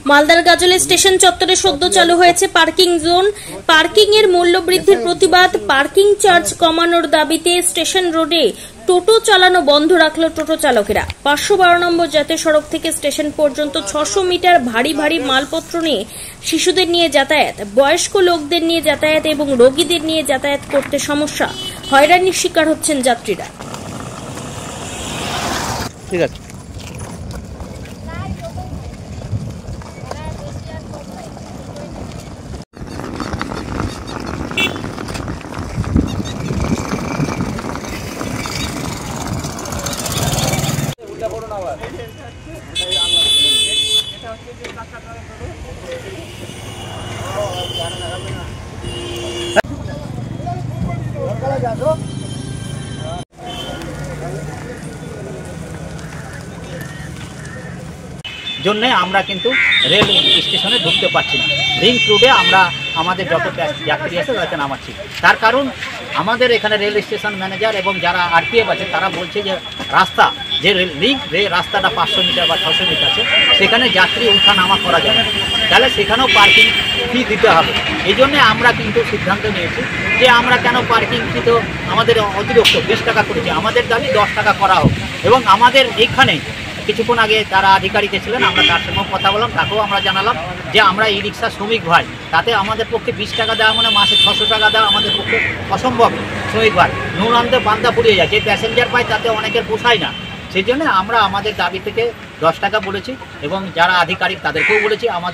মালদার গাজলে স্টেশন চত্বরে সদ্য চালু হয়েছে পার্কিং জোন। পার্কিং এর মূল্য বৃদ্ধির প্রতিবাদ, পার্কিং চার্জ কমানোর দাবিতে স্টেশন রোডে টোটো চালানো বন্ধ রাখলো টোটো চালকেরা। 512 নম্বর জাতীয় সড়ক থেকে স্টেশন পর্যন্ত 600 মিটার ভারী ভারী মালপত্র নিয়ে শিশুদের নিয়ে যাতায়াত, বয়স্ক লোকদের নিয়ে যাতায়াত এবং রোগীদের নিয়ে যাতায়াত করতে সমস্যা, হয়রানির শিকার হচ্ছেন যাত্রীরা। ঠিক আছে। জন্য আমরা কিন্তু রেল স্টেশনে ঢুকতে পারছি না। রিং রোডে আমরা আমাদের যত যাত্রী আছে তাদেরকে নামাচ্ছি। তার কারণ আমাদের এখানে রেল স্টেশন ম্যানেজার এবং যারা আরপিএফ আছে তারা বলছে যে রাস্তা যে রাস্তাটা 500 মিটার বা 600 মিটার আছে, সেখানে যাত্রী উঠা নামা করা যাবে, তাহলে সেখানেও পার্কিং ফি দিতে হবে। এই জন্যে আমরা কিন্তু সিদ্ধান্ত নিয়েছি যে আমরা কেন পার্কিং ফি তো আমাদের অতিরিক্ত 20 টাকা করেছি, আমাদের দাবি 10 টাকা করা হোক। এবং আমাদের এইখানে কিছুক্ষণ আগে তারা আধিকারিক ছিলেন, আমরা তার সঙ্গেও কথা বললাম, তাকেও আমরা জানালাম যে আমরা এই রিক্সা শ্রমিক ভাই, তাতে আমাদের পক্ষে 20 টাকা দেওয়া মানে মাসে 600 টাকা দেওয়া আমাদের পক্ষে অসম্ভব। শ্রমিক ভাই নুন আনতে বান্দা পুড়িয়ে যায়, যে প্যাসেঞ্জার পায় তাতে অনেকের পোষায় না। সেই জন্য আমরা আমাদের দাবি থেকে 10 টাকা বলেছি এবং যারা আধিকারিক তাদেরকেও বলেছি আমাদের